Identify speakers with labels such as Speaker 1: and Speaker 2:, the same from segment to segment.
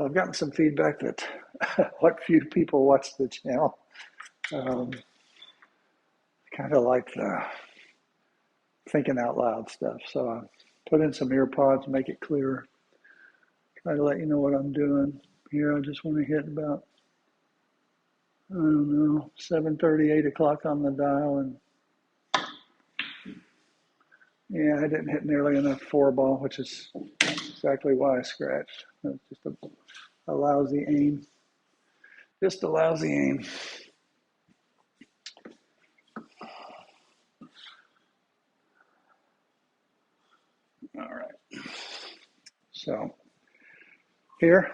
Speaker 1: I've gotten some feedback that what few people watch the channel kind of like the thinking out loud stuff. So I put in some ear pods, make it clearer. Try to let you know what I'm doing. Here I just want to hit about, I don't know, 7:30, 8 o'clock on the dial. And yeah, I didn't hit nearly enough 4-ball, which is exactly why I scratched. It's just a lousy aim. Just a lousy aim. All right. So here,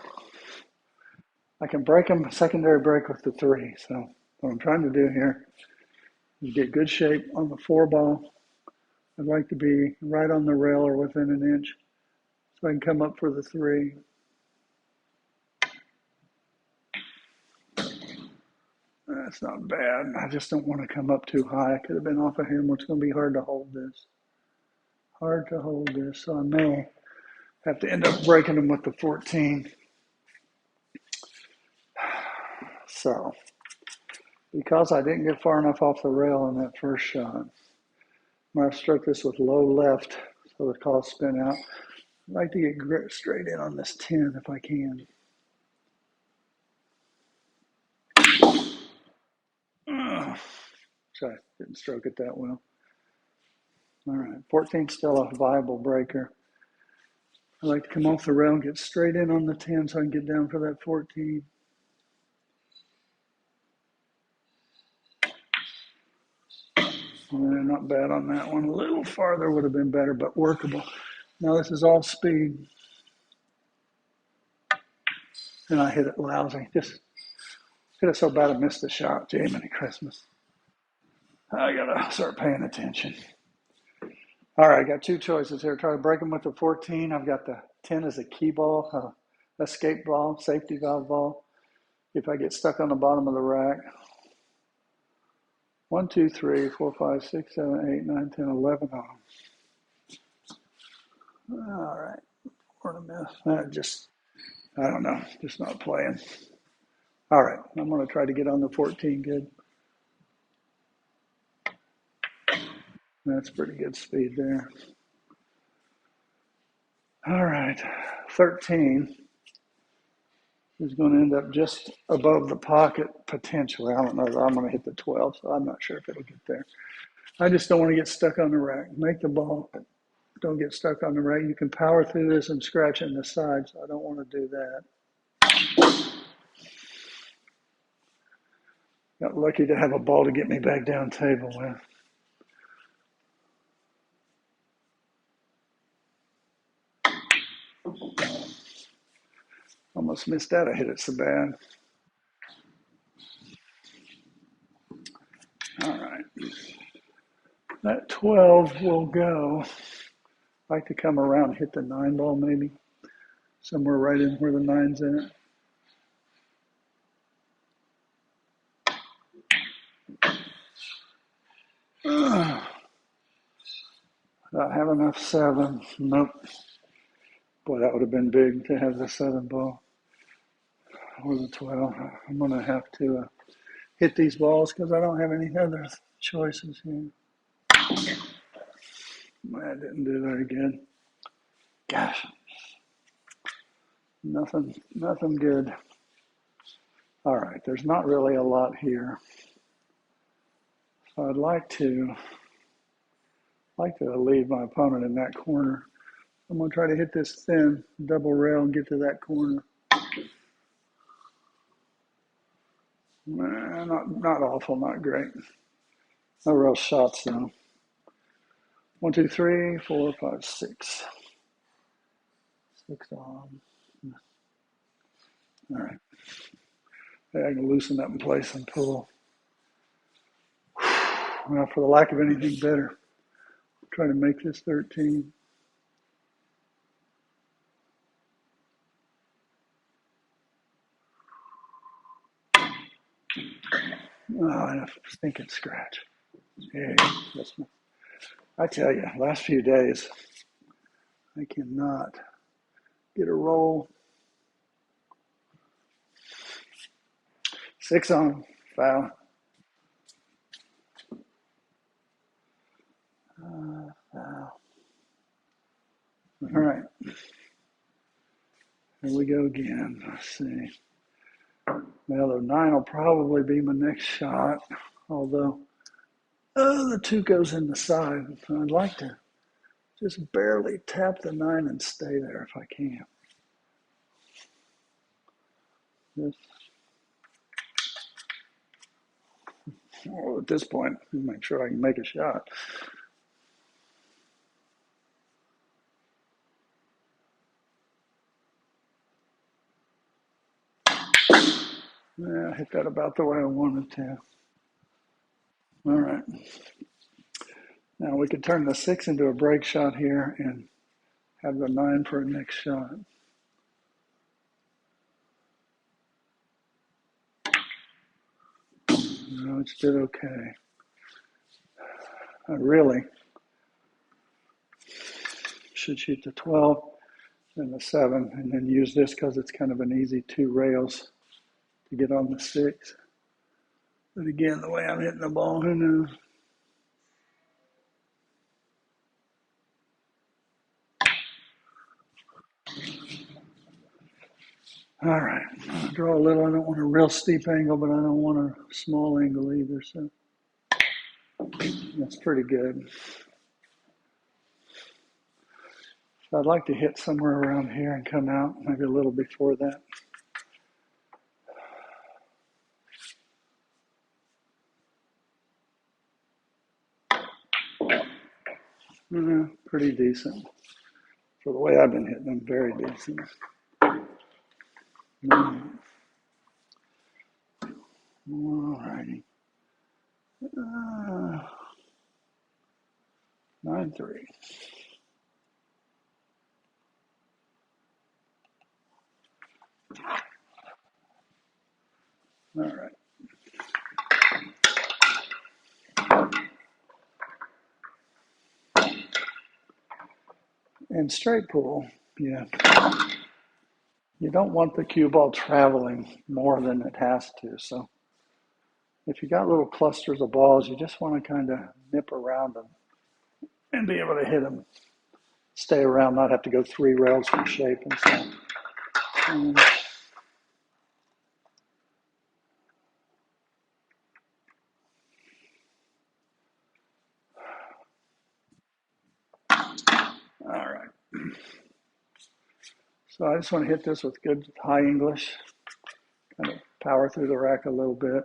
Speaker 1: I can break them, secondary break with the 3. So what I'm trying to do here is get good shape on the 4-ball. I'd like to be right on the rail or within an inch so I can come up for the 3. That's not bad. I just don't want to come up too high. I could have been off a hammer. It's going to be hard to hold this. Hard to hold this. So I may have to end up breaking them with the 14. So because I didn't get far enough off the rail on that first shot, I'm going to stroke this with low left so the call spin out. I'd like to get straight in on this 10 if I can. Sorry, didn't stroke it that well. All right, 14 still a viable breaker. I like to come off the rail and get straight in on the 10 so I can get down for that 14. Not bad on that one. A little farther would have been better, but workable. Now this is all speed. And I hit it lousy. Just hit it so bad I missed the shot. Jiminy Christmas. I gotta start paying attention. All right, I got 2 choices here. Try to break them with the 14. I've got the 10 as a key ball, escape ball, safety valve ball. If I get stuck on the bottom of the rack. 1, 2, 3, 4, 5, 6, 7, 8, 9, 10, 11 of them. All right, what a miss. I don't know, just not playing. All right, I'm going to try to get on the 14 good. That's pretty good speed there. All right, 13 is going to end up just above the pocket potentially. I don't know if I'm going to hit the 12, so I'm not sure if it'll get there. I just don't want to get stuck on the rack. Make the ball. Don't get stuck on the rack. You can power through this and scratch in the side, so I don't want to do that. Got lucky to have a ball to get me back down table with. Almost missed that. I hit it so bad. All right. That 12 will go. I'd like to come around and hit the 9 ball maybe. Somewhere right in where the 9's in it. Not have enough 7. Nope. Boy, that would have been big to have the 7 ball. Or the 12. I'm going to have to hit these balls because I don't have any other choices here. That didn't do very good. Gosh. Nothing good. All right, there's not really a lot here. So I'd like to leave my opponent in that corner. I'm going to try to hit this thin double rail and get to that corner. Not awful, not great. No real shots though. 1, 2, 3, 4, 5, 6. 6 on. All right. I can loosen up in place and pull. Well, for the lack of anything better, I'll try to make this 13. Oh, and a stinking scratch. Yeah, I tell you, last few days, I cannot get a roll. 6 on, foul. Foul. All right. Here we go again. Let's see. Now the 9 will probably be my next shot, although the 2 goes in the side. I'd like to just barely tap the 9 and stay there if I can. Just, well, at this point, make sure I can make a shot. Yeah, I hit that about the way I wanted to. All right. Now we could turn the 6 into a break shot here and have the 9 for a next shot. No, it's did okay. I really should shoot the 12 and the 7 and then use this because it's kind of an easy 2 rails to get on the 6. But again, the way I'm hitting the ball, who knows? All right, I'll draw a little. I don't want a real steep angle, but I don't want a small angle either, so that's pretty good. So I'd like to hit somewhere around here and come out, maybe a little before that. Pretty decent. For the way I've been hitting them, very decent. All righty. 9-3. All right. And straight pull, yeah. You don't want the cue ball traveling more than it has to. So if you got little clusters of balls, you just want to kind of nip around them and be able to hit them. Stay around, not have to go 3 rails for shape and so on. All right. So I just want to hit this with good high English, kind of power through the rack a little bit.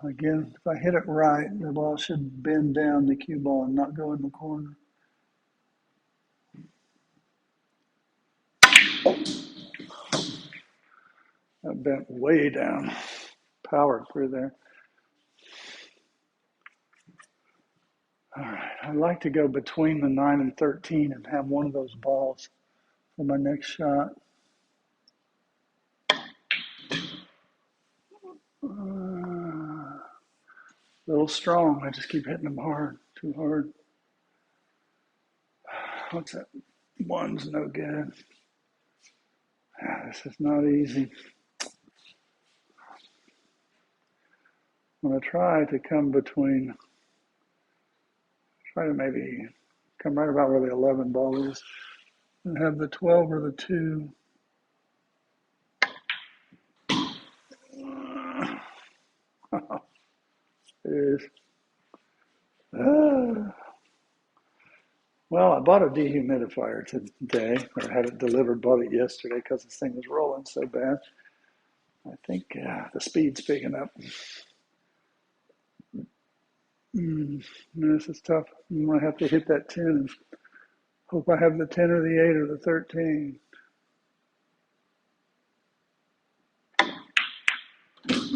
Speaker 1: Again, if I hit it right, the ball should bend down the cue ball and not go in the corner. That bent way down, powered through there. All right, I'd like to go between the 9 and 13 and have one of those balls for my next shot. A little strong. I just keep hitting them hard, too hard. What's that? 1's no good. This is not easy. I'm going to try to come between, try to maybe come right about where the 11 ball is and have the 12 or the 2. It is. Well, I bought a dehumidifier today, or had it delivered, bought it yesterday because this thing was rolling so bad. I think the speed's picking up. This is tough. I'm going to have to hit that 10 and hope I have the 10 or the 8 or the 13.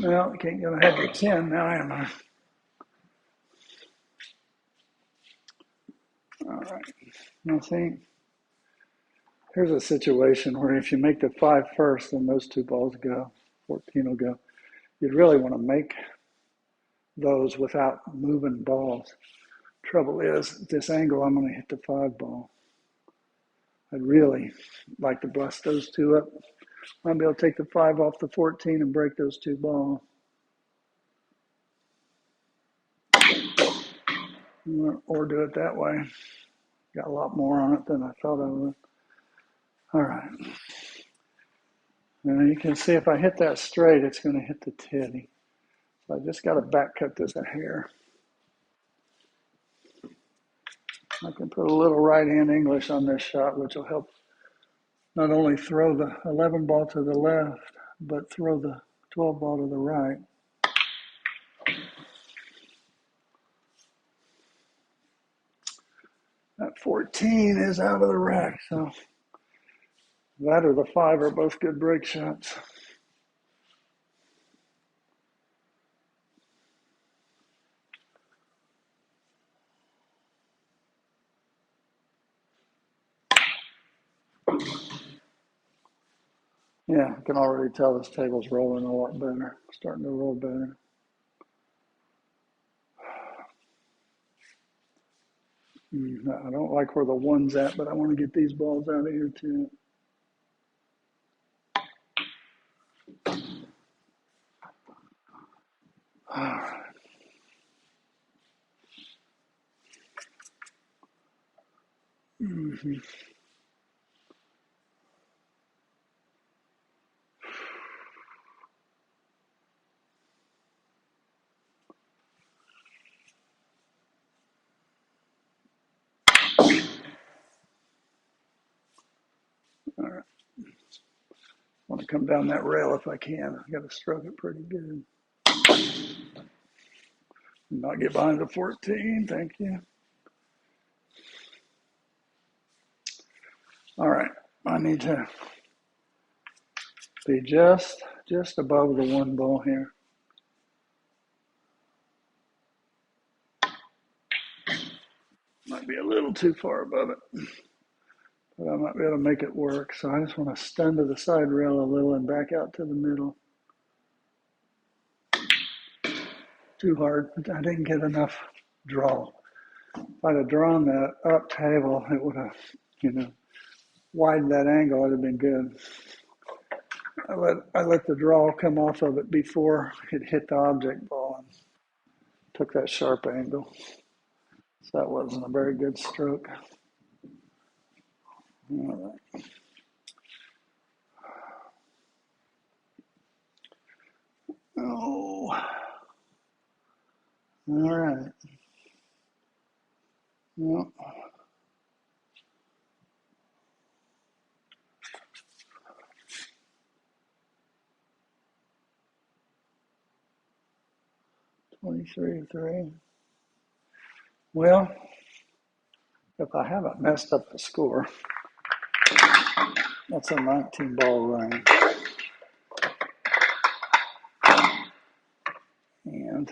Speaker 1: Well, I can't get ahead of 10 now, am I? All right. Now, see, here's a situation where if you make the 5 first, then those 2 balls go, 14 will go. You'd really want to make those without moving balls. Trouble is, at this angle, I'm going to hit the 5 ball. I'd really like to bust those 2 up Might be able to take the 5 off the 14 and break those 2 balls. Or do it that way. Got a lot more on it than I thought I would. All right. Now you can see if I hit that straight, it's going to hit the titty. So I just got to back cut this a hair. I can put a little right-hand English on this shot, which will help not only throw the 11 ball to the left, but throw the 12 ball to the right. That 14 is out of the rack, so that or the 5 are both good break shots. Yeah, I can already tell this table's rolling a lot better, starting to roll better. I don't like where the 1's at, but I want to get these balls out of here too. All right. Mm-hmm. All right. I want to come down that rail if I can. I got to stroke it pretty good. Not get behind the 14. Thank you. All right. I need to be just above the 1 ball here. Might be a little too far above it, but I might be able to make it work. So I just want to stun to the side rail a little and back out to the middle. Too hard. I didn't get enough draw. If I'd have drawn that up table, it would have, widened that angle. It'd have been good. I let the draw come off of it before it hit the object ball and took that sharp angle. So that wasn't a very good stroke. All right. Oh. All right. Well. 23-3. Well, if I haven't messed up the score, that's a 19 ball run. And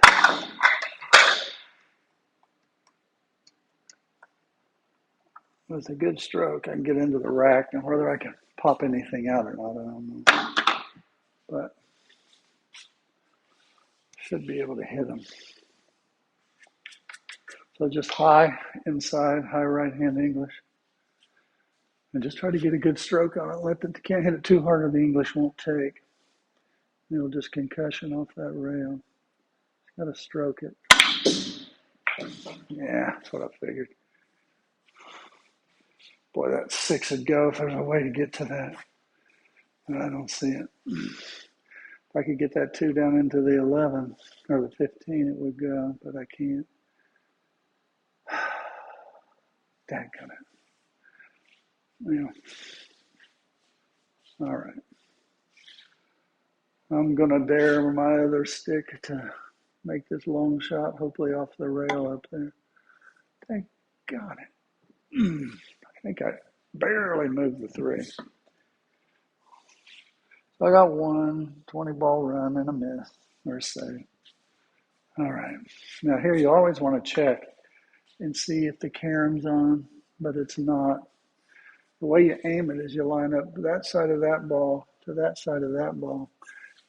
Speaker 1: with a good stroke, I can get into the rack, and whether I can pop anything out or not, I don't know. But should be able to hit them. So just high inside, high right hand English. And just try to get a good stroke on it. Can't hit it too hard or the English won't take. It'll just concussion off that rail. Got to stroke it. Yeah, that's what I figured. Boy, that 6 would go if there's a way to get to that. But I don't see it. If I could get that 2 down into the 11 or the 15, it would go, but I can't. Dadgummit. Yeah. All right. I'm going to dare my other stick to make this long shot, hopefully off the rail up there. Thank God it. I think I barely moved the 3. So I got 20 ball run and a miss or a save. All right. Now here you always want to check and see if the carom's on, but it's not. The way you aim it is you line up that side of that ball to that side of that ball.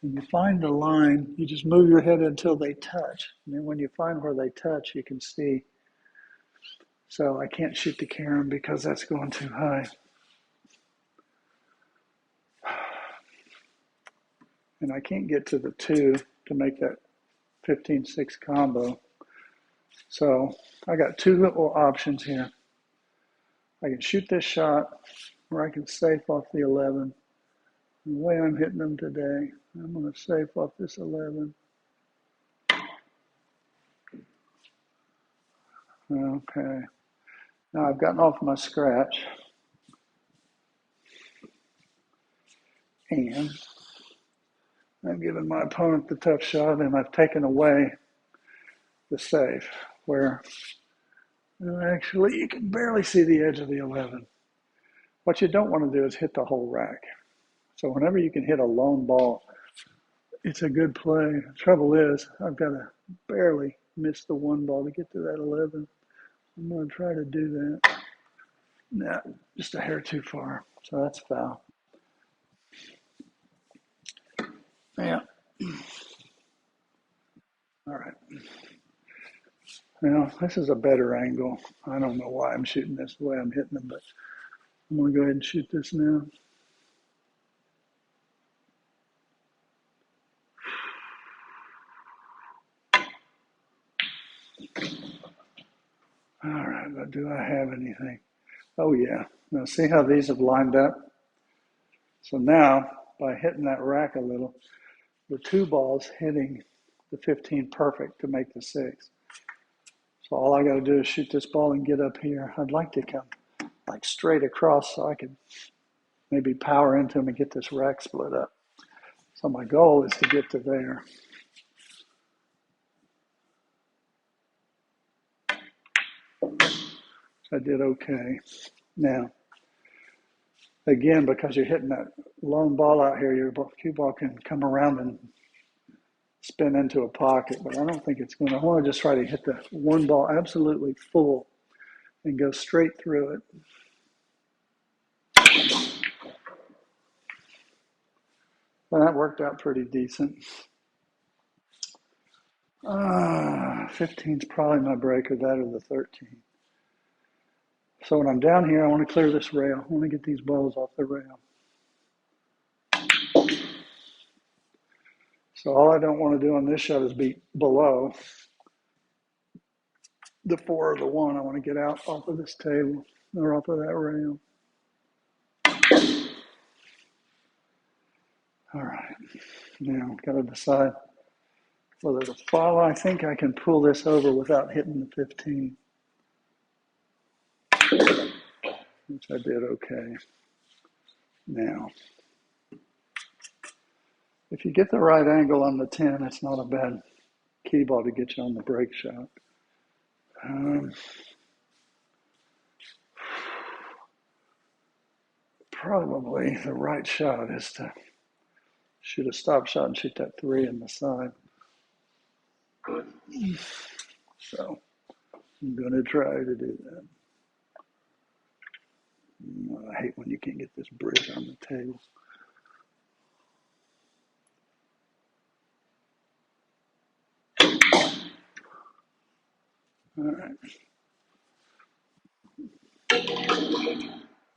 Speaker 1: And you find the line, you just move your head until they touch. And then when you find where they touch, you can see. So I can't shoot the carom because that's going too high. and I can't get to the 2 to make that 15-6 combo. So I got 2 little options here. I can shoot this shot, or I can safe off the 11. And the way I'm hitting them today, I'm going to safe off this 11. Okay. Now I've gotten off my scratch. And I've given my opponent the tough shot, and I've taken away the safe, where actually you can barely see the edge of the 11. What you don't want to do is hit the whole rack. So whenever you can hit a lone ball, it's a good play. The trouble is, I've got to barely miss the 1 ball to get to that 11. I'm going to try to do that. No, just a hair too far. So that's foul. Yeah. All right. Now, this is a better angle. I don't know why I'm shooting this the way I'm hitting them, but I'm going to go ahead and shoot this now. All right, but do I have anything? Oh, yeah. Now, see how these have lined up? So now, by hitting that rack a little, the 2 balls hitting the 15 perfect to make the 6. So all I got to do is shoot this ball and get up here. I'd like to come like straight across so I could maybe power into them and get this rack split up. So my goal is to get to there. I did okay. Now, again, because you're hitting that lone ball out here, your cue ball can come around and spin into a pocket, but I don't think it's going to. I want to just try to hit the 1 ball absolutely full and go straight through it. Well, that worked out pretty decent. 15 is probably my breaker, that or the 13. So when I'm down here, I want to clear this rail. I want to get these balls off the rail. So all I don't want to do on this shot is be below the 4 or the 1. I want to get out off of this table or off of that rail. All right. Now, got to decide whether to follow. I think I can pull this over without hitting the 15, which I did okay. Now, if you get the right angle on the 10, it's not a bad key ball to get you on the break shot. Probably the right shot is to shoot a stop shot and shoot that 3 in the side. So I'm going to try to do that. I hate when you can't get this bridge on the table. All right.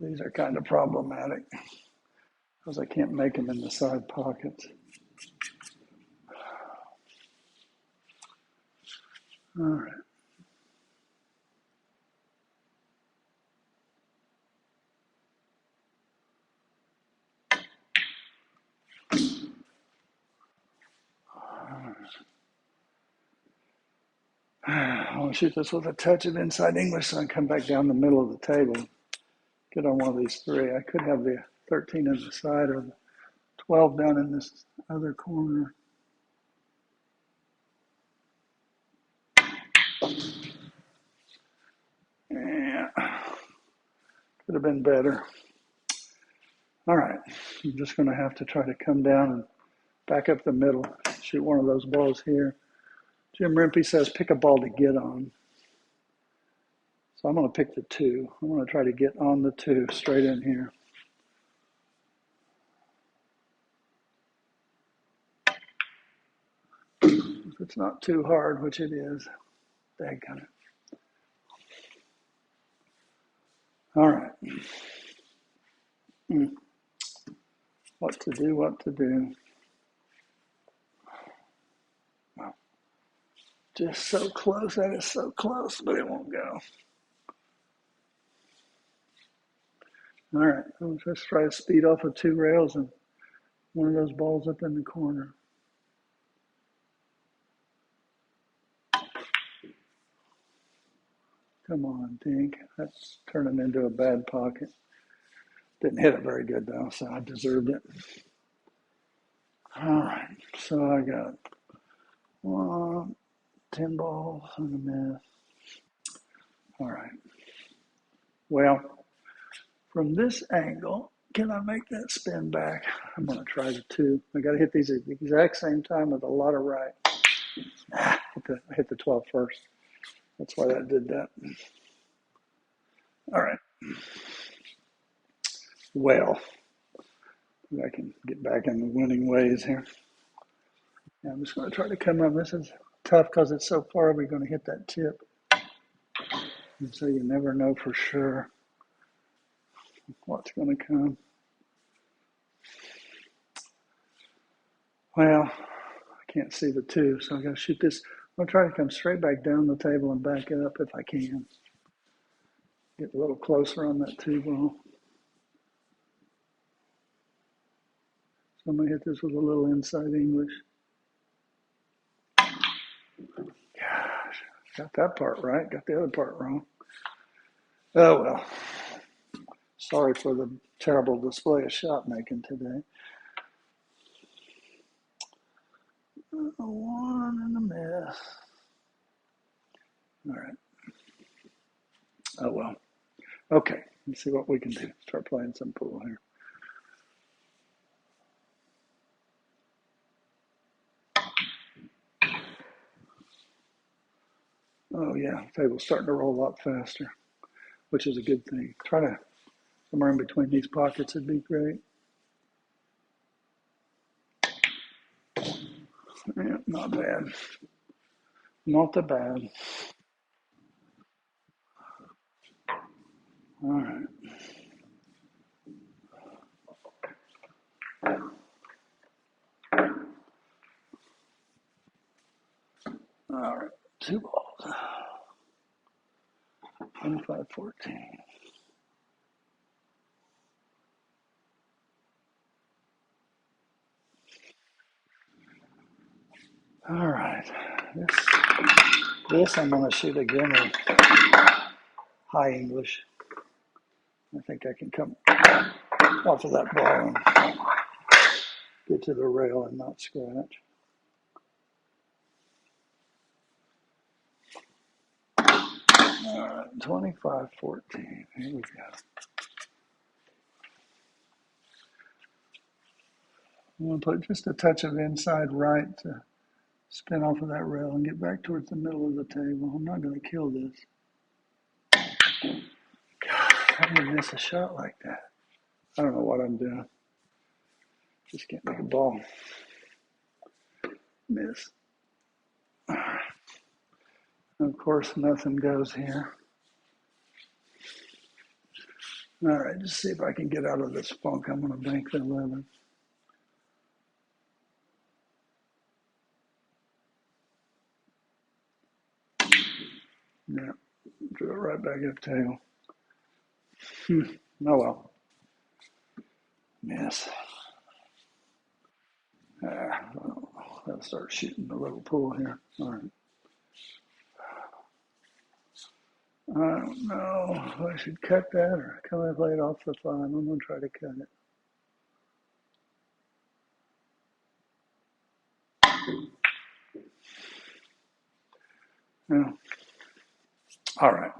Speaker 1: These are kind of problematic because I can't make them in the side pockets. All right. I want to shoot this with a touch of inside English so I can come back down the middle of the table. Get on one of these 3. I could have the 13 in the side or the 12 down in this other corner. Yeah, could have been better. All right, I'm just going to have to try to come down and back up the middle, shoot one of those balls here. Jim Rimpey says pick a ball to get on. So I'm going to pick the 2. I'm going to try to get on the 2 straight in here. If it's not too hard, which it is, daggone it. All right. What to do, what to do. Just so close. That is so close, but it won't go. All right, I'll just try to speed off of 2 rails and one of those balls up in the corner. Come on, Dink. That's turning into a bad pocket. Didn't hit it very good, though, so I deserved it. All right, so I got 10 balls and a miss. All right. Well, from this angle, can I make that spin back? I'm going to try the 2. I got to hit these at the exact same time with a lot of right. I hit the 12 first. That's why that did that. All right. Well, I can get back in the winning ways here. I'm just going to try to come up. This is tough because it's so far. We're going to hit that tip. And so you never know for sure what's going to come. Well, I can't see the 2, so I got to shoot this. I'm going to try to come straight back down the table and back up if I can. Get a little closer on that 2 ball. So I'm going to hit this with a little inside English. Gosh, got that part right. Got the other part wrong. Oh, well. Sorry for the terrible display of shot making today. A 1 and a miss. All right. Oh, well. Okay. Let's see what we can do. Start playing some pool here. Oh, yeah. The table's starting to roll a lot faster, which is a good thing. Try to, somewhere in between these pockets would be great. Yeah, not bad. Not that bad. All right. All right. 2 balls. 25-14. All right. This I'm going to shoot again with high English. I think I can come off of that ball and get to the rail and not scratch. All right, 25-14. Here we go. I'm going to put just a touch of inside right to spin off of that rail and get back towards the middle of the table. I'm not going to kill this. God, how do you miss a shot like that? I don't know what I'm doing. Just can't make a ball. Miss. Of course, nothing goes here. All right, just see if I can get out of this funk. I'm going to bank the 11. Yeah, drew it right back up tail. Oh well. Miss. I'll start shooting the little pool here. All right. I don't know if I should cut that or can I play it off the 5? I'm going to try to cut it. Yeah. All right.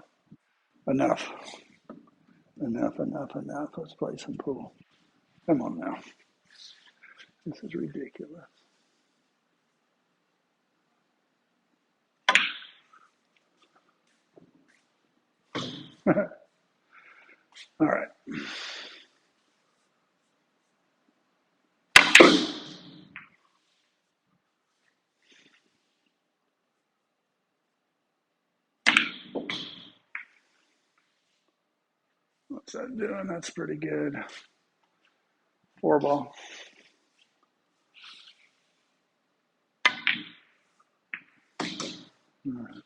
Speaker 1: Enough. Enough. Let's play some pool. Come on now. This is ridiculous. All right. What's that doing? That's pretty good. 4 ball. All right,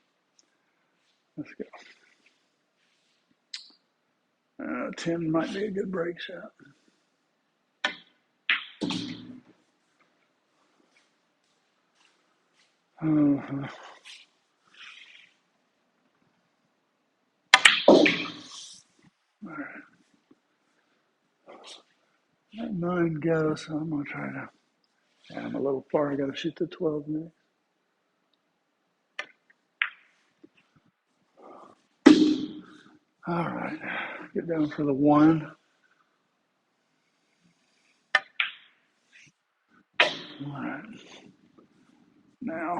Speaker 1: let's go. 10 might be a good break shot. Uh-huh. All right. Let 9 go, so I'm going to try to. Yeah, I'm a little far. I got to shoot the 12 next. All right. Get down for the 1. All right. Now,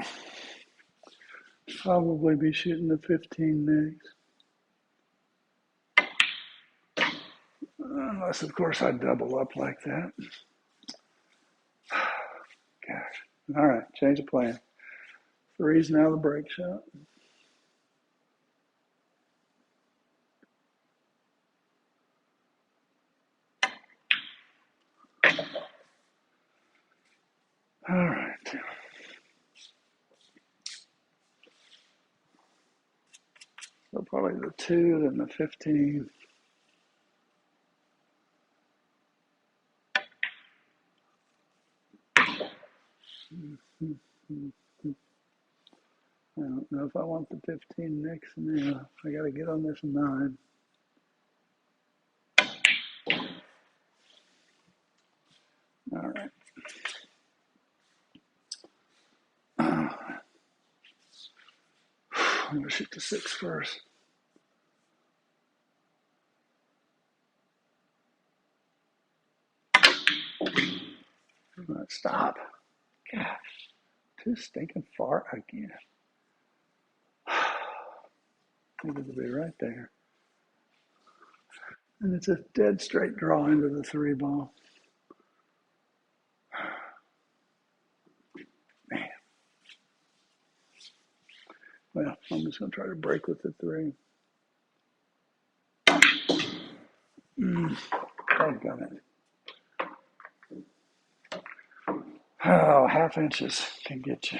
Speaker 1: probably be shooting the 15 next. Unless, of course, I double up like that. Gosh. All right. Change the plan. 3's now the break shot. All right. So probably the 2, then the 15. I don't know if I want the 15 next now. I got to get on this 9. All right. I'm going to shoot the 6 first. Stop. Gosh. Too stinking far again. Needed to be right there. And it's a dead straight draw into the 3 ball. Man. Well, I'm just going to try to break with the 3. Got it. Oh, half inches can get you.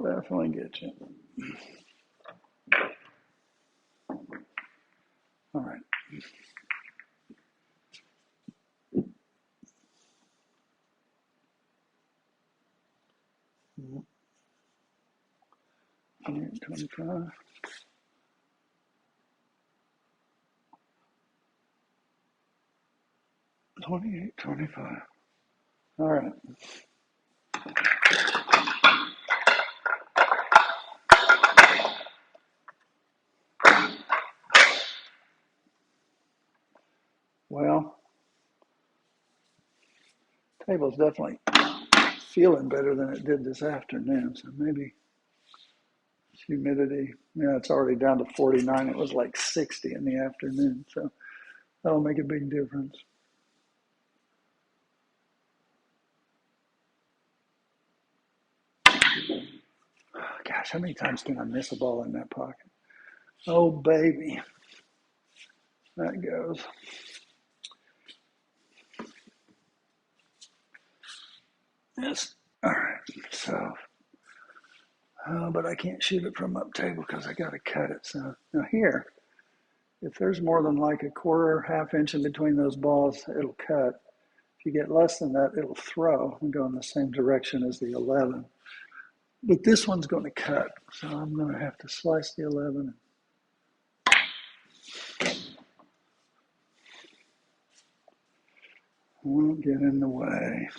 Speaker 1: Definitely get you. All right. Mm-hmm. 25. 28, 25. All right. Well, table's definitely feeling better than it did this afternoon. So maybe humidity, yeah, it's already down to 49. It was like 60 in the afternoon. So that'll make a big difference. Gosh, how many times can I miss a ball in that pocket? Oh, baby. That goes. Yes. All right. So, but I can't shoot it from up table because I got to cut it. So now here, if there's more than like a quarter, half inch in between those balls, it'll cut. If you get less than that, it'll throw and go in the same direction as the 11. But this one's going to cut. So I'm going to have to slice the 11. Won't get in the way.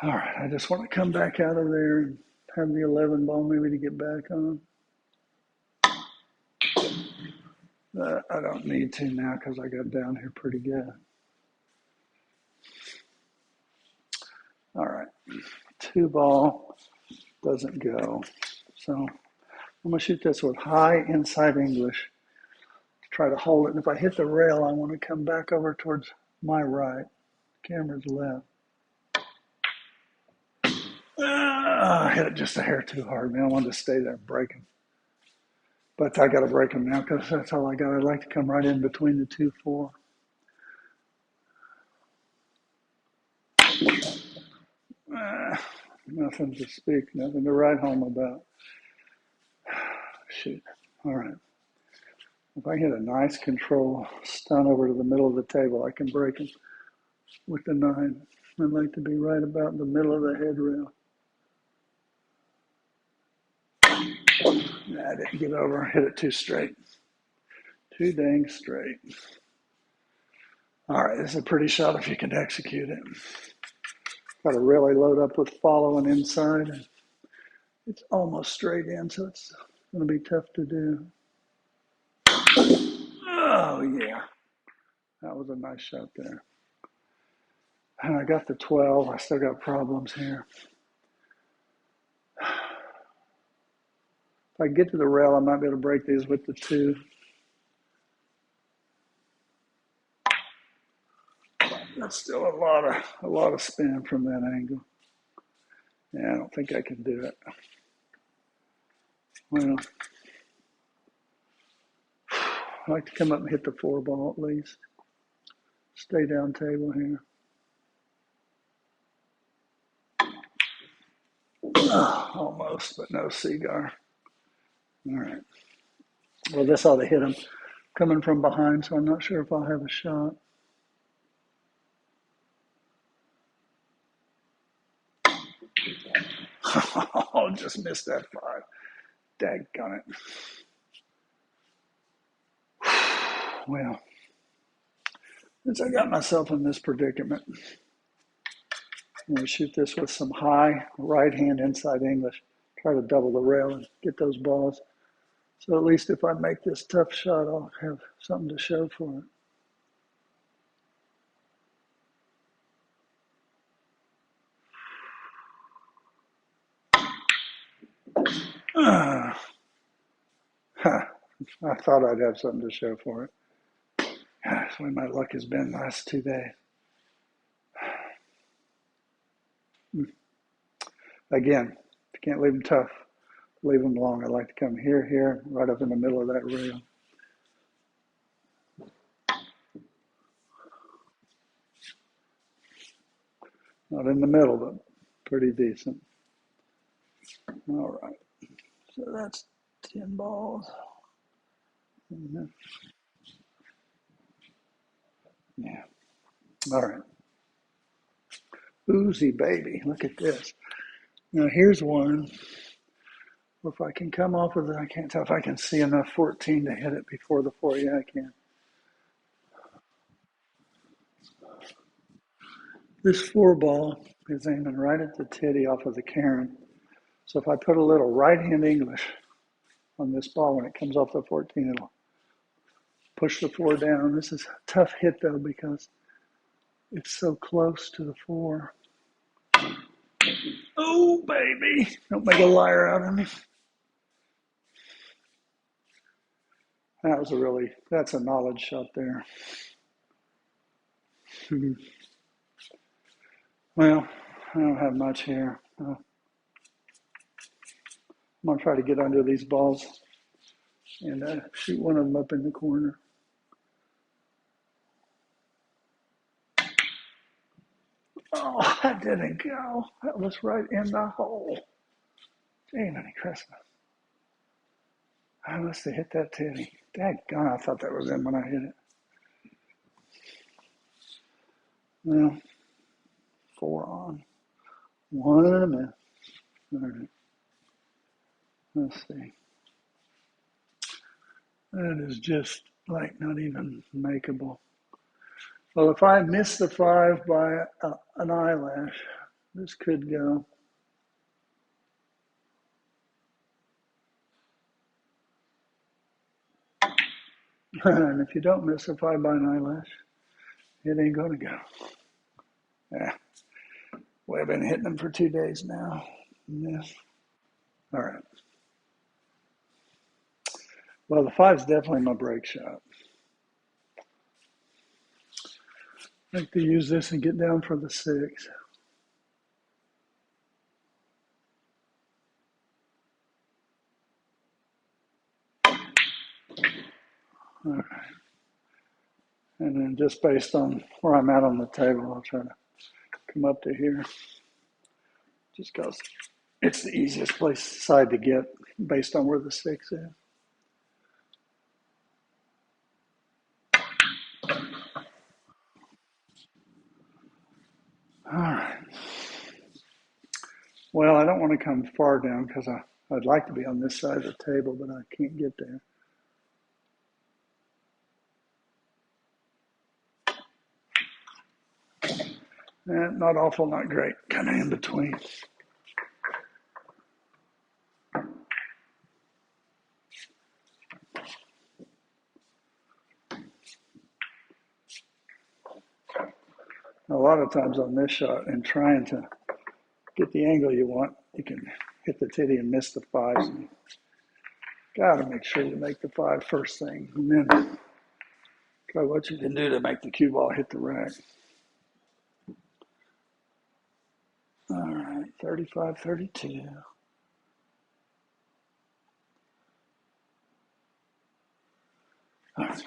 Speaker 1: All right, I just want to come back out of there and have the 11 ball maybe to get back on. I don't need to now because I got down here pretty good. All right, 2 ball doesn't go. So I'm going to shoot this with high inside English to try to hold it. And if I hit the rail, I want to come back over towards my right. Camera's left. I hit it just a hair too hard, man. I wanted to stay there and break him. But I got to break him now because that's all I got. I'd like to come right in between the 2-4. Nothing to speak, nothing to write home about. Shoot. All right. If I hit a nice control stun over to the middle of the table, I can break him with the 9. I'd like to be right about in the middle of the head rail. Nah, I didn't get over. Hit it too straight. Too dang straight. All right, this is a pretty shot if you can execute it. Got to really load up with following inside. It's almost straight in, so it's going to be tough to do. Oh, yeah. That was a nice shot there. And I got the 12. I still got problems here. If I get to the rail, I might be able to break these with the 2. That's still a lot of spin from that angle. Yeah, I don't think I can do it. Well, I like to come up and hit the 4 ball at least. Stay down table here. Almost, but no cigar. All right. Well, this ought to hit him coming from behind, so I'm not sure if I'll have a shot. Oh, just missed that 5. Daggone it. Well, since I got myself in this predicament, I'm going to shoot this with some high right hand inside English. Try to double the rail and get those balls. So at least if I make this tough shot, I'll have something to show for it. I thought I'd have something to show for it. That's the way my luck has been the last 2 days. Again, if you can't leave them tough, leave them long. I like to come here, right up in the middle of that rail. Not in the middle, but pretty decent. All right. So that's 10 balls. Yeah. All right. Oozy baby. Look at this. Now here's one. If I can come off of it, I can't tell if I can see enough 14 to hit it before the 4. Yeah, I can. This 4 ball is aiming right at the titty off of the Karen. So if I put a little right hand English on this ball when it comes off the 14, it'll push the 4 down. This is a tough hit though because it's so close to the 4. Oh, baby. Don't make a liar out of me. That's a knowledge shot there. Well, I don't have much here. I'm going to try to get under these balls and shoot one of them up in the corner. Oh, that didn't go. That was right in the hole. Jiminy Christmas. I must have hit that titty. Daggone, I thought that was in when I hit it. Well, 4 on. 1 and a miss. All right. Let's see. That is just like not even makeable. Well, if I miss the 5 by an eyelash, this could go. And if you don't miss the 5 by an eyelash, it ain't going to go. Yeah. Well, I've been hitting them for 2 days now. Yes. All right. Well, the 5's definitely my break shot. I like to use this and get down for the 6. All right. And then just based on where I'm at on the table, I'll try to come up to here just because it's the easiest side to get based on where the 6 is. All right. Well, I don't want to come far down because I'd like to be on this side of the table, but I can't get there. Not awful, not great, kind of in between. A lot of times on this shot and trying to get the angle you want, you can hit the titty and miss the 5s. So you got to make sure you make the 5 first thing, and then try what you can do to make the cue ball hit the rack. All right, 35, 32. All right.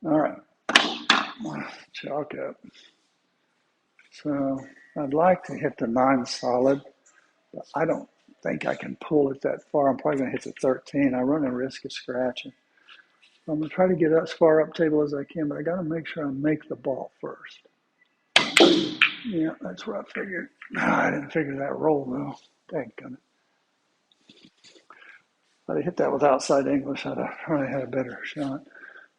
Speaker 1: All right, chalk up. So I'd like to hit the 9 solid, but I don't think I can pull it that far. I'm probably going to hit the 13. I run a risk of scratching. I'm going to try to get as far up table as I can, but I got to make sure I make the ball first. Yeah, that's what I figured. I didn't figure that roll, though. Dadgummit. If I'd have hit that with outside English, I'd have probably had a better shot.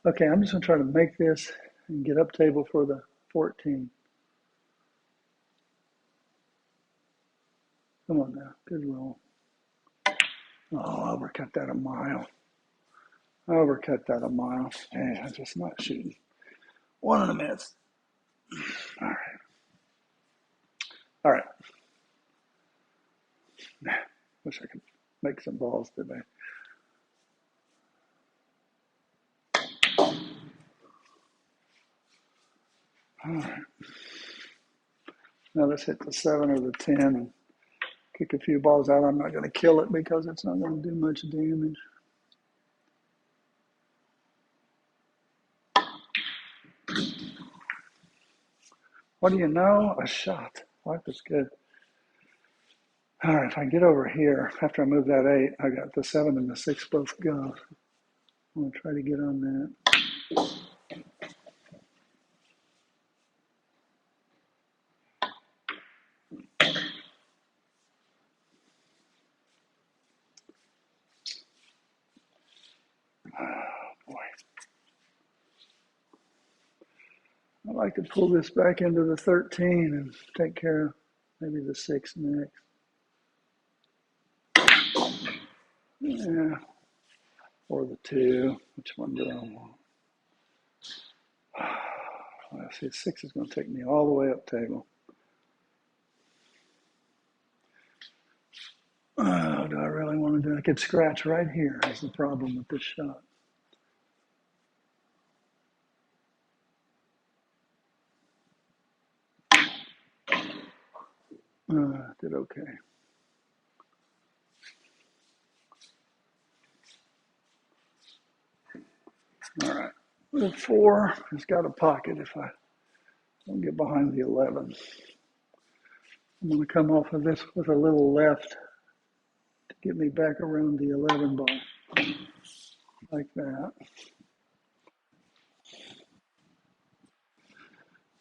Speaker 1: Okay, I'm just going to try to make this and get up table for the 14. Come on now. Good roll. Oh, I overcut that a mile. Hey, I'm just not shooting. 1 in a minute. All right. All right. Wish I could make some balls today. All right. Now let's hit the 7 or the 10 and kick a few balls out. I'm not going to kill it because it's not going to do much damage. What do you know? A shot. Life is good. All right, if I get over here, after I move that 8, I got the 7 and the 6 both go. I'm going to try to get on that. Oh, boy. I'd like to pull this back into the 13 and take care of maybe the 6 next. Yeah. Or the 2. Which one do I want? Let's see, 6 is going to take me all the way up table. Oh, do I really want to do it? I could scratch right here is the problem with this shot. Did okay. All right. The 4 has got a pocket if I don't get behind the 11. I'm going to come off of this with a little left to get me back around the 11 ball. Like that.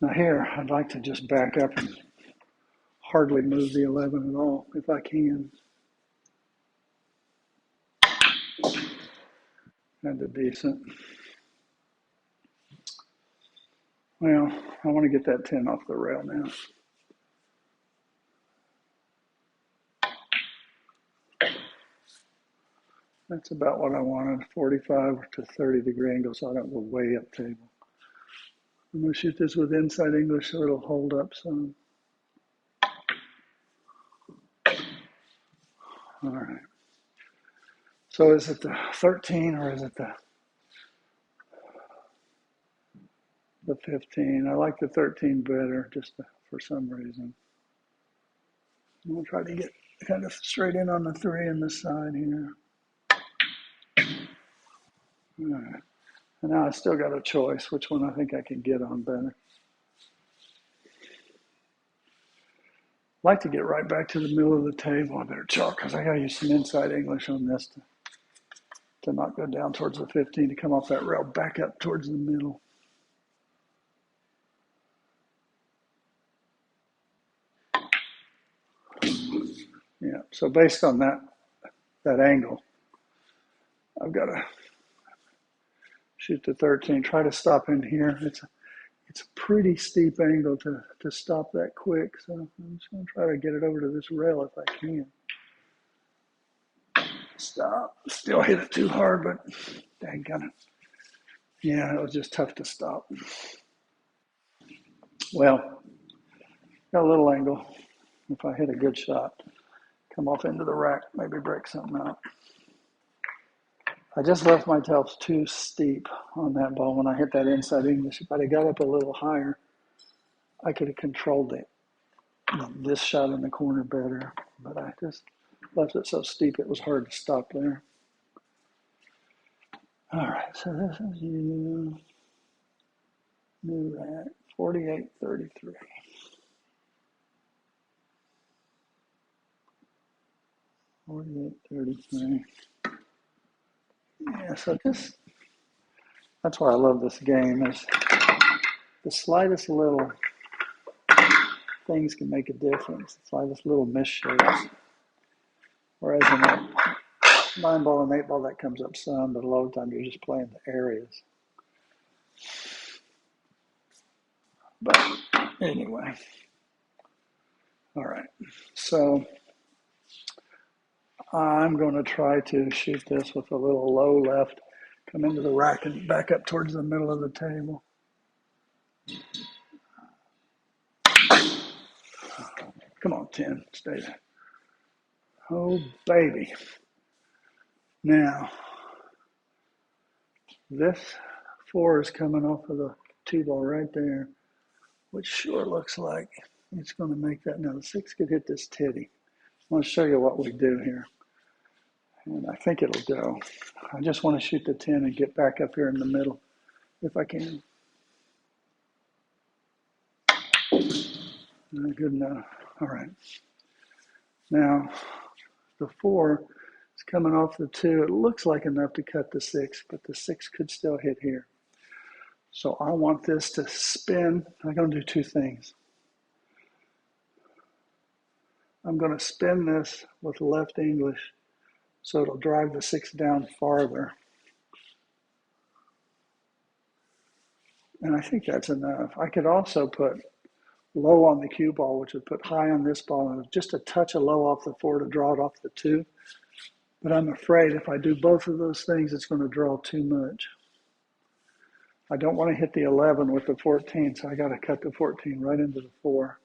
Speaker 1: Now here, I'd like to just back up and hardly move the 11 at all if I can. Kind of decent. Well, I want to get that 10 off the rail now. That's about what I wanted, 45 to 30 degree angle so I don't go way up table. I'm going to shoot this with inside English so it'll hold up some. All right. So is it the 13 or is it the 15? I like the 13 better just for some reason. I'm going to try to get kind of straight in on the 3 in the side here. All right. And now I still got a choice, which one I think I can get on better. I'd like to get right back to the middle of the table. I better chalk because I got to use some inside English on this to not go down towards the 15, to come off that rail back up towards the middle. Yeah, so based on that angle, I've got to shoot the 13, try to stop in here. It's a pretty steep angle to stop that quick, so I'm just going to try to get it over to this rail if I can. Stop. Still hit it too hard, but dang it. Yeah, it was just tough to stop. Well, got a little angle. If I hit a good shot, come off into the rack, maybe break something out. I just left my tails too steep on that ball when I hit that inside English. If I'd have got up a little higher, I could have controlled it. This shot in the corner better, but I just left it so steep it was hard to stop there. All right, so this is you. New rack, 4833. 4833. Yeah, so that's why I love this game, is the slightest little things can make a difference. The slightest little misshapes. Whereas in that 9-ball and 8-ball, that comes up some, but a lot of the time you're just playing the areas. But anyway. All right. So I'm going to try to shoot this with a little low left, come into the rack and back up towards the middle of the table. Come on, 10, stay there. Oh, baby. Now, this 4 is coming off of the 2-ball right there, which sure looks like it's going to make that. Now, the 6 could hit this titty. I want to show you what we do here. And I think it'll go. I just want to shoot the 10 and get back up here in the middle if I can. Good enough. All right. Now, the 4 is coming off the 2. It looks like enough to cut the 6, but the 6 could still hit here. So I want this to spin. I'm going to do 2 things. I'm going to spin this with left English so it'll drive the 6 down farther. And I think that's enough. I could also put low on the cue ball, which would put high on this ball, and just a touch of low off the 4 to draw it off the 2. But I'm afraid if I do both of those things, it's going to draw too much. I don't want to hit the 11 with the 14, so I got to cut the 14 right into the 4.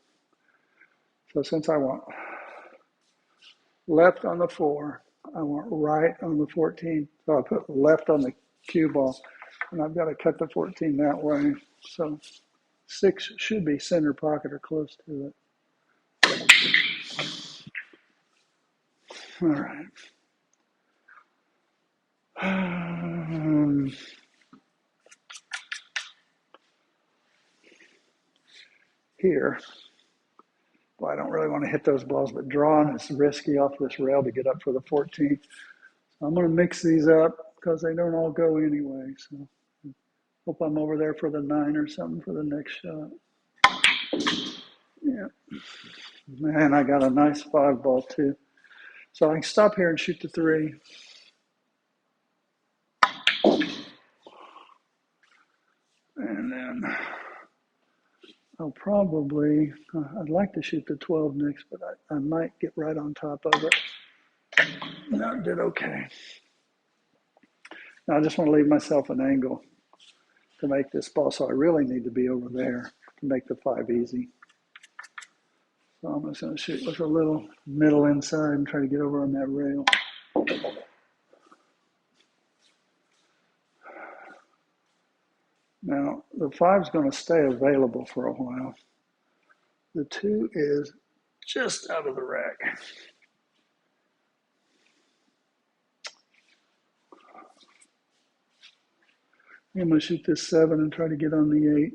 Speaker 1: So since I want left on the 4, I want right on the 14, so I put left on the cue ball, and I've got to cut the 14 that way. So 6 should be center pocket or close to it. All right. Here, well, I don't really want to hit those balls, but drawing is risky off this rail to get up for the 14. So I'm going to mix these up because they don't all go anyway. So hope I'm over there for the 9 or something for the next shot. Yeah. Man, I got a nice 5-ball too. So I can stop here and shoot the 3. And then I'll probably, I'd like to shoot the 12 next, but I might get right on top of it. No, it did okay. Now I just want to leave myself an angle to make this ball, so I really need to be over there to make the 5 easy. So I'm just going to shoot with a little middle inside and try to get over on that rail. Now, the 5 is going to stay available for a while. The 2 is just out of the rack. I'm going to shoot this 7 and try to get on the 8.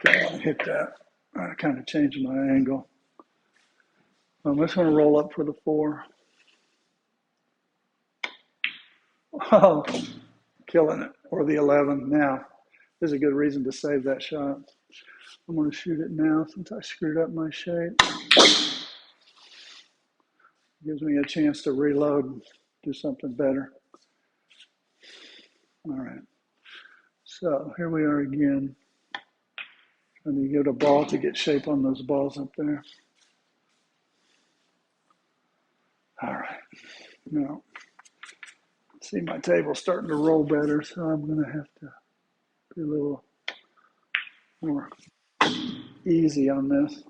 Speaker 1: Didn't want to hit that. I kind of changed my angle. I'm just going to roll up for the 4. Oh, killing it. Or the 11 now. There's a good reason to save that shot. I'm going to shoot it now since I screwed up my shape. Gives me a chance to reload and do something better. All right. So here we are again. Trying to get a ball to get shape on those balls up there. All right. Now, see my table's starting to roll better, so I'm going to have to be a little more easy on this.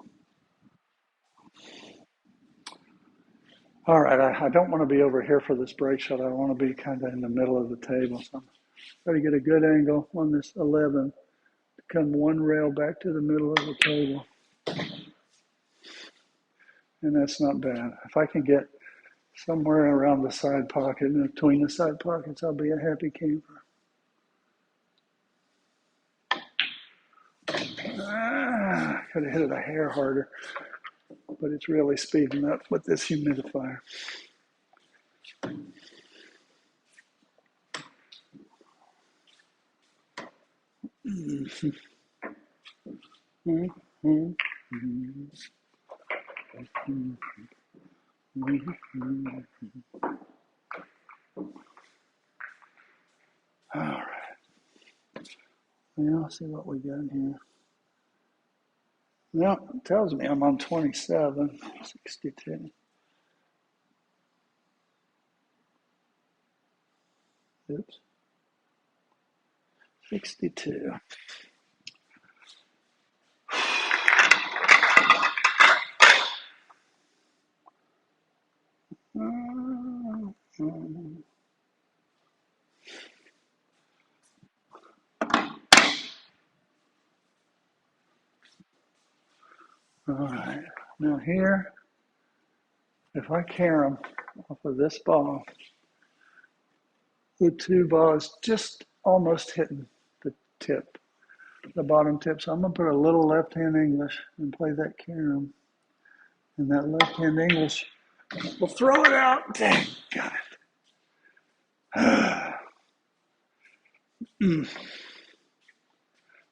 Speaker 1: All right, I don't want to be over here for this break shot. I want to be kind of in the middle of the table. So I'm trying to get a good angle on this 11 to come one rail back to the middle of the table. And that's not bad. If I can get somewhere around the side pocket and between the side pockets, I'll be a happy camper. Could have hit it a hair harder, but it's really speeding up with this humidifier. All right. Now, let's see what we got here. Well, it tells me I'm on 27, 62. Oops. 62. All right. Now here, if I carry them off of this ball, the 2 balls just almost hitting the tip, the bottom tip. So I'm going to put a little left-hand English and play that carom. And that left-hand English will throw it out. Dang, got it.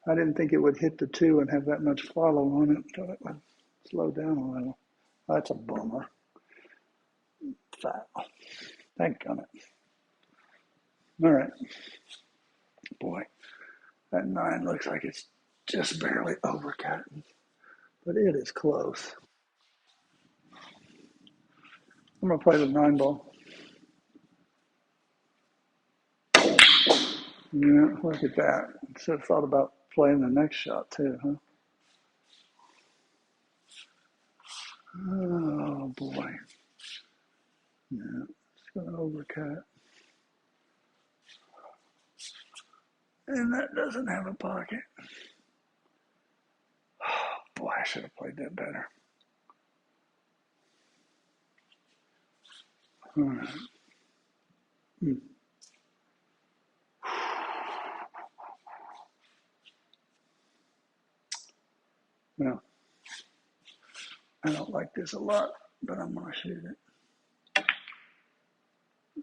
Speaker 1: I didn't think it would hit the 2 and have that much follow on it. Thought it would slow down a little. That's a bummer. Foul. Thank goodness. All right. Boy, that 9 looks like it's just barely overcutting, but it is close. I'm going to play the 9 ball. Yeah, look at that. Should have thought about playing the next shot too, huh? Oh, boy. Yeah, it's going to overcut. And that doesn't have a pocket. Oh, boy, I should have played that better. All right. Well, I don't like this a lot, but I'm going to shoot it.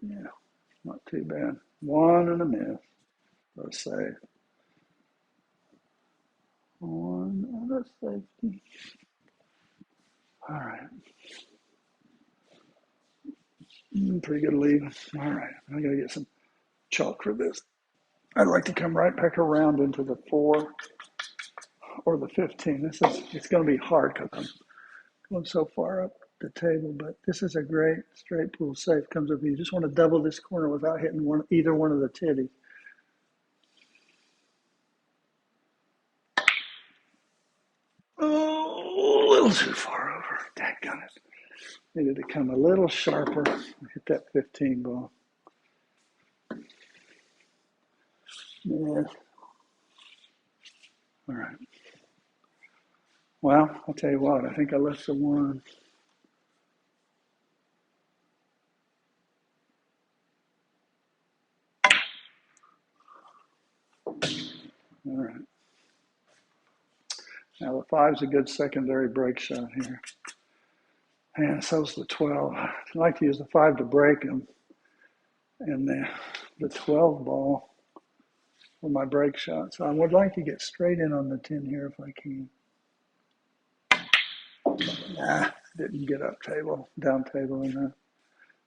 Speaker 1: Yeah, not too bad. 1 and a miss. For a save. 1 and a safety. All right. Pretty good lead. All right. I got to get some chalk for this. I'd like to come right back around into the 4 or the 15. It's going to be hard because I'm going so far up the table, but this is a great straight pool safe. Comes up. You just want to double this corner without hitting either one of the titties. Oh, a little too far over. Dadgummit. Needed to come a little sharper. Hit that 15 ball. Yeah. All right. Well, I'll tell you what, I think I left the one. All right. Now the 5's a good secondary break shot here. And so's the 12. I like to use the 5 to break them. And the 12 ball for my break shot. So I would like to get straight in on the 10 here if I can. Nah, didn't get up table, down table enough.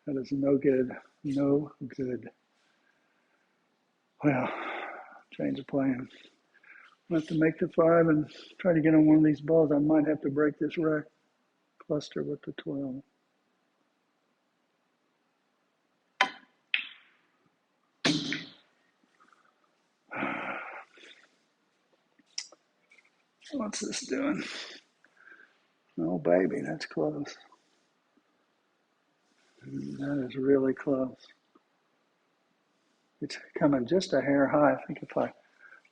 Speaker 1: That is no good. No good. Well, change of plan. I have to make the 5 and try to get on one of these balls. I might have to break this rack cluster with the 12. What's this doing? Oh, baby, that's close. That is really close. It's coming just a hair high. I think if I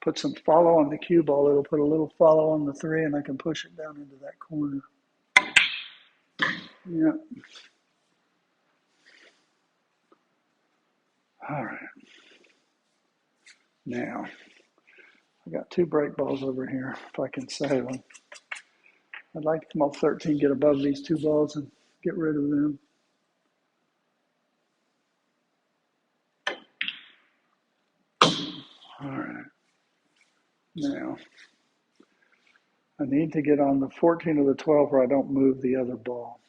Speaker 1: put some follow on the cue ball, it'll put a little follow on the 3 and I can push it down into that corner. Yeah. All right. Now, I got 2 break balls over here. If I can save them, I'd like to come off 13, get above these 2 balls and get rid of them. All right. Now, I need to get on the 14 or the 12 where I don't move the other ball.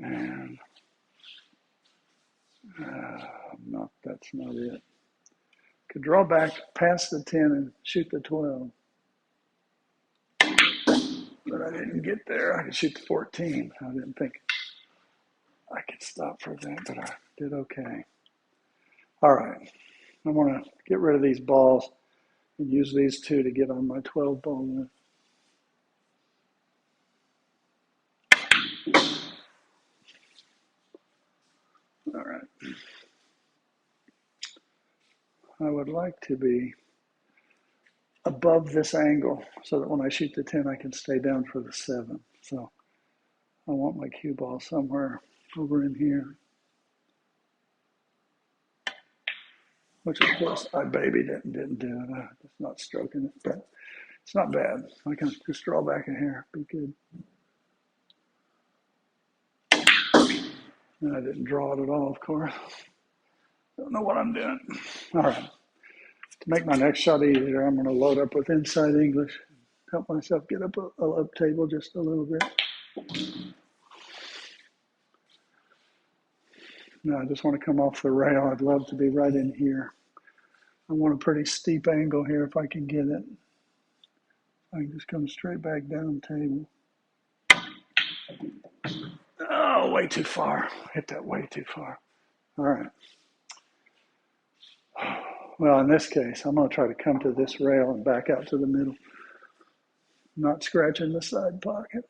Speaker 1: And no, that's not it. Could draw back past the 10 and shoot the 12. But I didn't get there. I could shoot the 14. I didn't think I could stop for that, but I did okay. All right. I want to get rid of these balls and use these 2 to get on my 12 ball with. All right. I would like to be above this angle so that when I shoot the 10, I can stay down for the 7. So I want my cue ball somewhere over in here, which of course I babied it and didn't do it. I'm just not stroking it, but it's not bad. I can just draw back a hair, be good. And I didn't draw it at all, of course. Don't know what I'm doing. All right. To make my next shot easier, I'm going to load up with inside English. Help myself get up table just a little bit. No, I just want to come off the rail. I'd love to be right in here. I want a pretty steep angle here if I can get it. I can just come straight back down table. Oh, way too far. Hit that way too far. All right. Well, in this case, I'm going to try to come to this rail and back out to the middle. Not scratching the side pocket.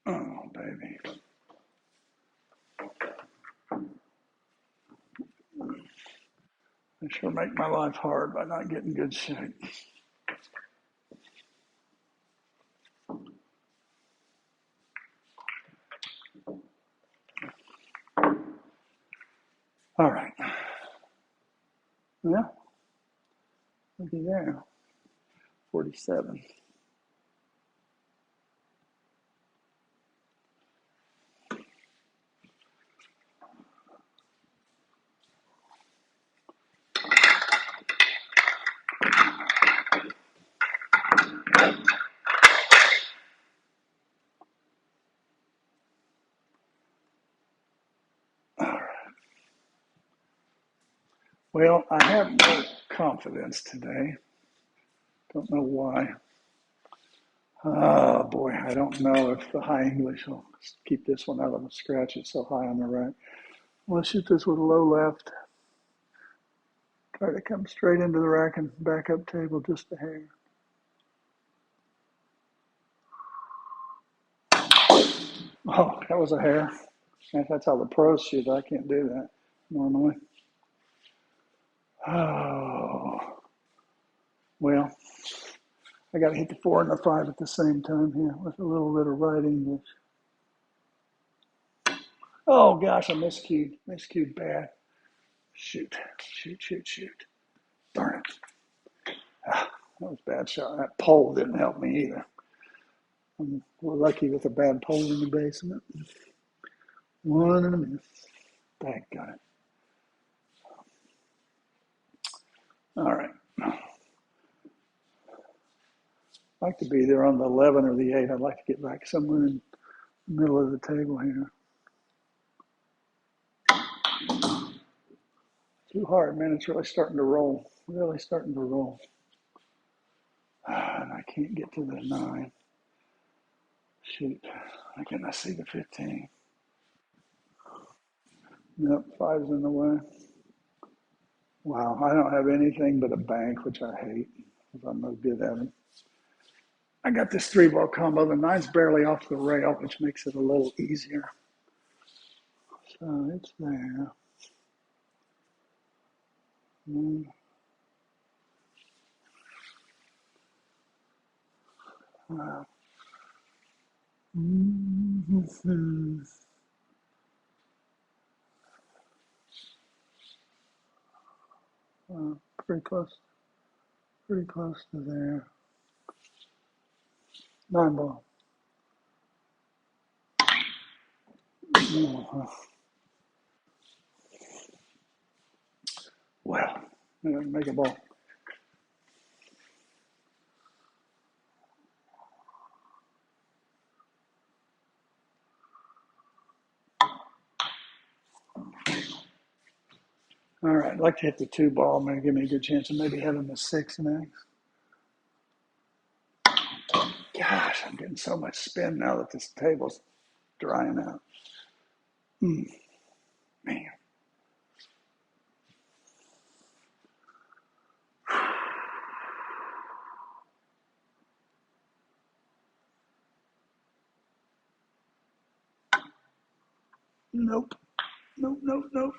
Speaker 1: Oh, baby. I sure make my life hard by not getting good shape. All right. Well, looky there. 47. All right. Well, I have no confidence today. Don't know why. Oh boy, I don't know if the high English will keep this one out of the scratch. It's so high on the right. I'm going to shoot this with a low left. Try to come straight into the rack and back up table just a hair. Oh, that was a hair. If that's how the pros shoot, I can't do that normally. Oh, well, I got to hit the 4 and the 5 at the same time here with a little bit of right English. Oh gosh, I miscued. Miscued bad. Shoot, shoot, shoot, shoot. Darn it. Ah, that was a bad shot. That pole didn't help me either. I'm lucky with a bad pole in the basement. One and a miss. Dang, got it. All right. I like to be there on the 11 or the 8. I'd like to get back somewhere in the middle of the table here. Too hard, man. It's really starting to roll. Really starting to roll. And I can't get to the 9. Shoot. Why can't I see the 15? Nope, 5's in the way. Wow, I don't have anything but a bank, which I hate because I'm no good at it. I got this 3-ball combo. The 9's barely off the rail, which makes it a little easier. So it's there. Pretty close. Pretty close to there. 9-ball. Well, make a ball. All right, I'd like to hit the 2-ball. Maybe give me a good chance of maybe having the 6 next. Gosh, I'm getting so much spin now that this table's drying out. Man. Nope. Nope, nope, nope.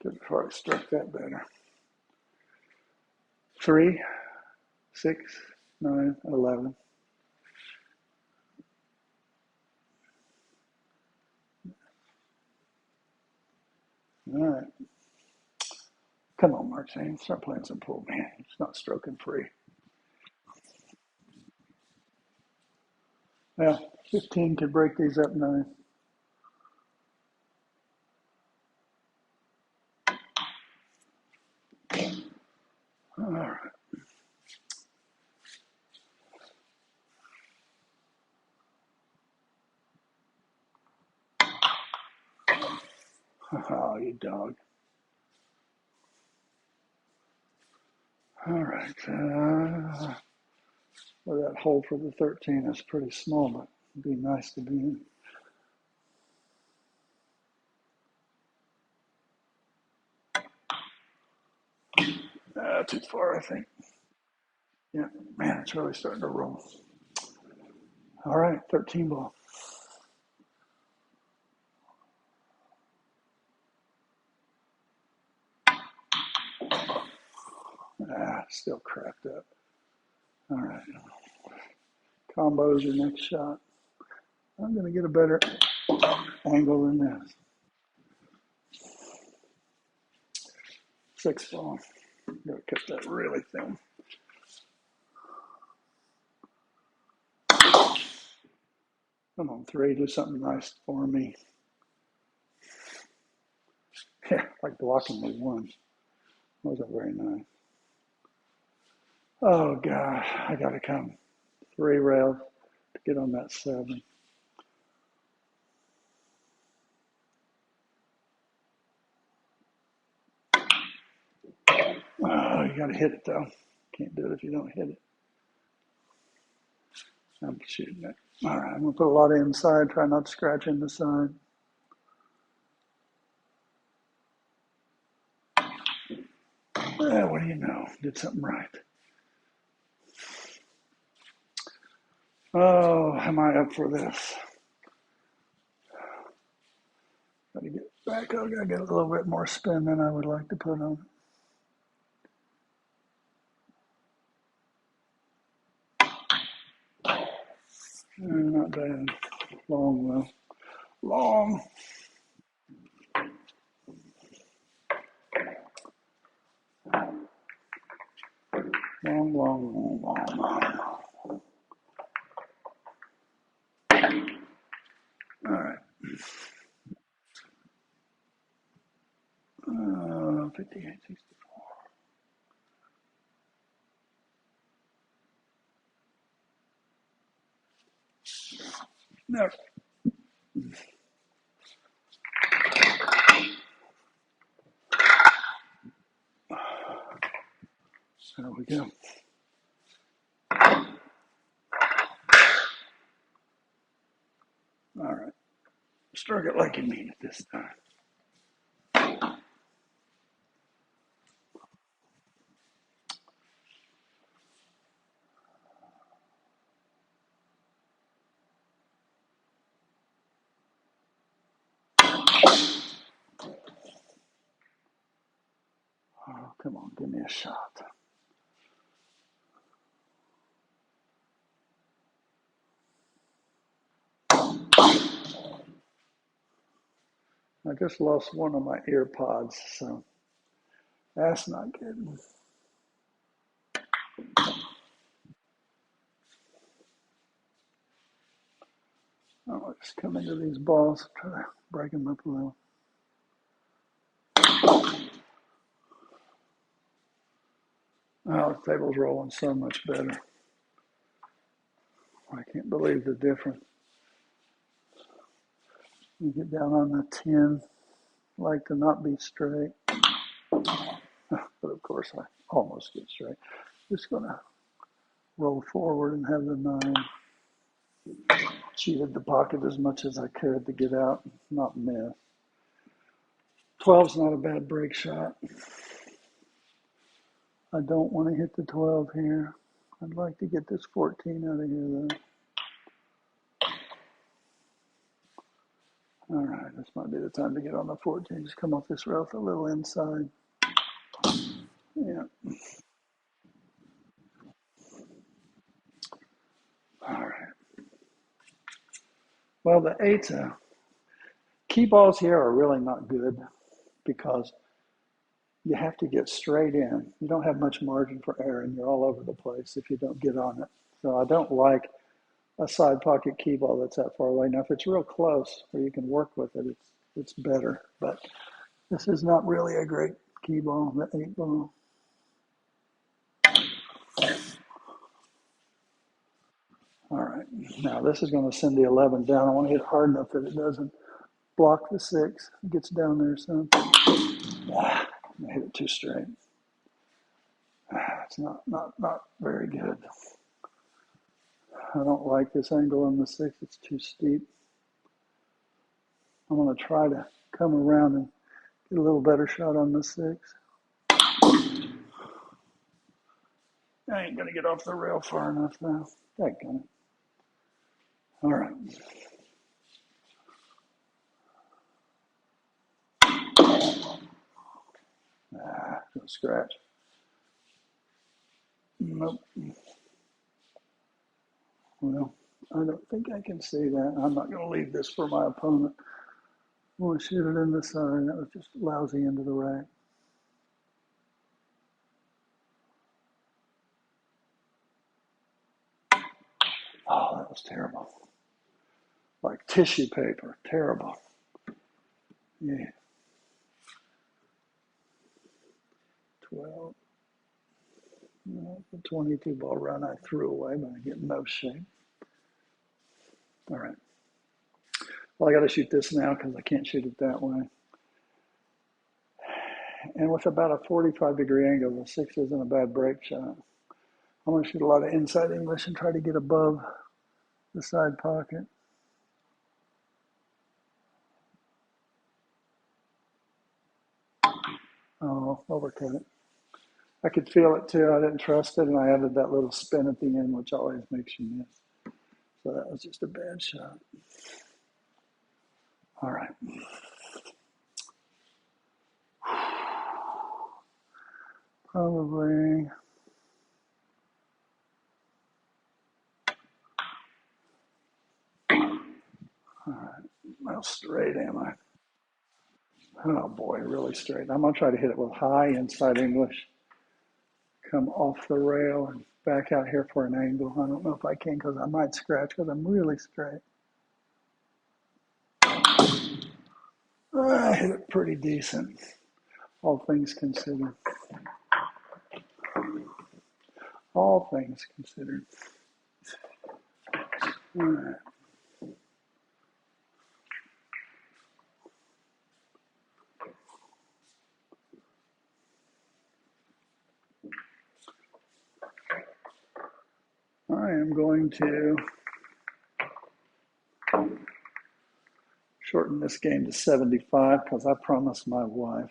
Speaker 1: Could have probably struck that better. 3, 6, 9, 11. All right. Come on, Mark James. Start playing some pool, man. It's not stroking free. Well, 15 could break these up 9. All right. Oh, you dog. All right. Well, that hole for the 13 is pretty small, but it'd be nice to be in. Too far, I think. Yeah, man, it's really starting to roll. All right, 13 ball. Still crapped up. All right. Combo's your next shot. I'm going to get a better angle than this. 6 ball. Got to cut that really thin. Come on, 3, do something nice for me. Yeah, like blocking me 1. Wasn't very nice. Oh, God, I got to come 3 rails to get on that 7. Oh, you got to hit it, though. Can't do it if you don't hit it. I'm shooting it. All right, I'm going to put a lot inside, try not to scratch in the side. What do you know? Did something right. Oh, am I up for this? Gotta get back. I gotta get a little bit more spin than I would like to put on. Not bad. Long though. Long. Long, long, long, long. All right. 58, 64. No. There we go. All right. Struck it like you mean it this time. Oh, come on, give me a shot. I just lost one of my ear pods, so that's not good. I'll just come into these balls, try to break them up a little. Oh, the table's rolling so much better. I can't believe the difference. You get down on the 10, like to not be straight. But of course, I almost get straight. Just going to roll forward and have the 9. Cheated the pocket as much as I could to get out, not miss. 12's not a bad break shot. I don't want to hit the 12 here. I'd like to get this 14 out of here, though. All right, this might be the time to get on the 14. Just come off this rail a little inside. Yeah. All right. Well, the 8's key balls here are really not good because you have to get straight in. You don't have much margin for error, and you're all over the place if you don't get on it. So I don't like a side pocket key ball that's that far away. Now, if it's real close where you can work with it, it's better. But this is not really a great key ball, the 8 ball. All right, now this is going to send the 11 down. I want to hit hard enough that it doesn't block the 6. It gets down there some. I hit it too straight. It's not very good. I don't like this angle on the 6. It's too steep. I'm going to try to come around and get a little better shot on the 6. I ain't going to get off the rail far enough now. Dadgummit. All right. Gonna scratch. Nope. Well, I don't think I can see that. I'm not going to leave this for my opponent. I want to shoot it in the side. That was just lousy into the rack. Oh, that was terrible. Like tissue paper. Terrible. Yeah. 12. The 22 ball run I threw away, but I get no shape. All right. Well, I got to shoot this now because I can't shoot it that way. And with about a 45-degree angle, the 6 isn't a bad break shot. I'm going to shoot a lot of inside English and try to get above the side pocket. Oh, overcut it. I could feel it too. I didn't trust it, and I added that little spin at the end, which always makes you miss. So that was just a bad shot. All right. Probably. All right. How straight am I? Oh boy, really straight. I'm going to try to hit it with high inside English. Come off the rail and back out here for an angle. I don't know if I can because I might scratch because I'm really straight. I hit it pretty decent, all things considered. All things considered. All right. I am going to shorten this game to 75 because I promised my wife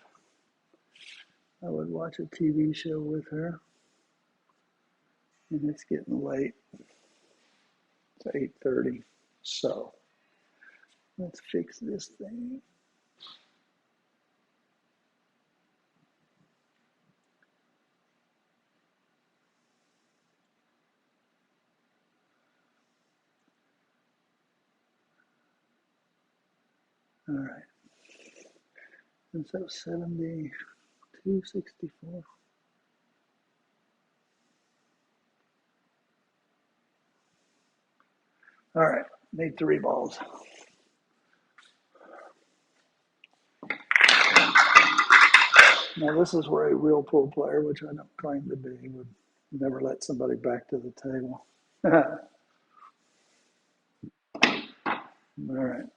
Speaker 1: I would watch a TV show with her. And it's getting late. It's 8:30. So let's fix this thing. All right. And so 72.64. All right. Need 3 balls. Now this is where a real pool player, which I don't claim to be, would never let somebody back to the table. All right.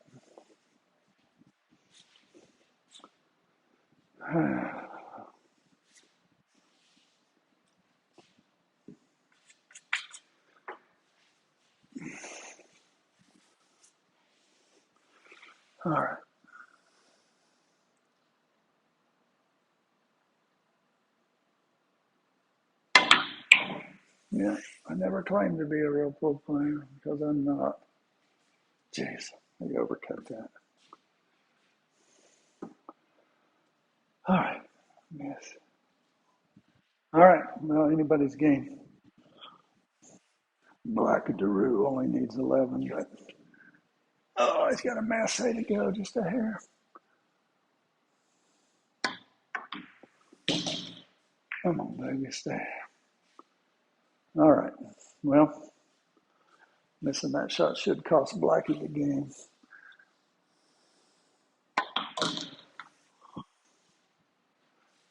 Speaker 1: All right. Yeah, I never claimed to be a real pool player because I'm not. Jeez, I overcut that. All right. Yes. All right. Well, anybody's game. Black DeRoo only needs 11, but oh, he's got a mass A to go, just a hair. Come on, baby, stay. All right. Well, missing that shot should cost Blackie the game.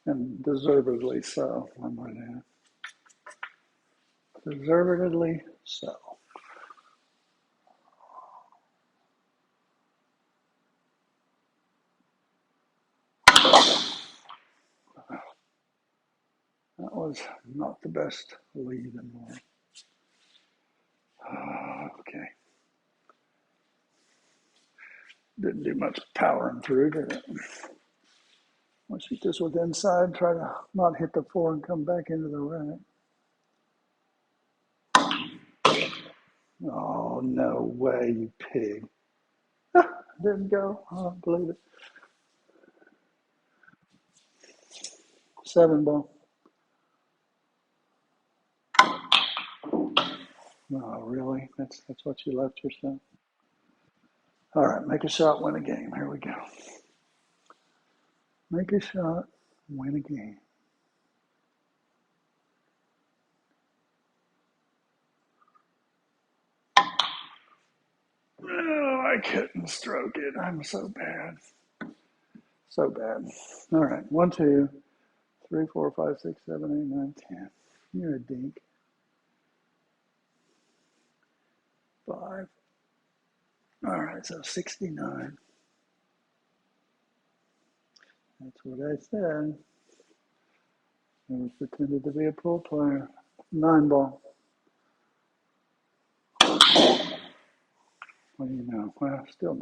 Speaker 1: And deservedly so, I might add. Deservedly so. That was not the best lead in the world. Okay. Didn't do much powering through, did it? I'll shoot this with inside, try to not hit the 4 and come back into the right. Oh, no way, you pig. Didn't go. I don't believe it. 7 ball. Oh, really? That's what you left yourself? All right, make a shot, win a game. Here we go. Make a shot, win a game. Oh, I couldn't stroke it. I'm so bad. So bad. All right, 1, 2, 3, 4, 5, 6, 7, 8, 9, 10. You're a dink. 5. All right, so 69. That's what I said. I pretended to be a pool player. 9 ball. Well, you know, well, still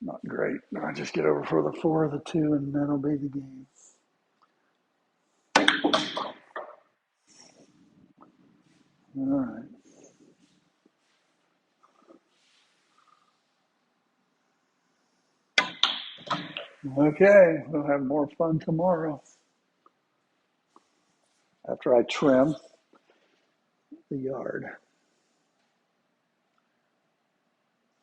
Speaker 1: not great. I just get over for the 4 or the 2, and that'll be the game. All right. Okay, we'll have more fun tomorrow after I trim the yard.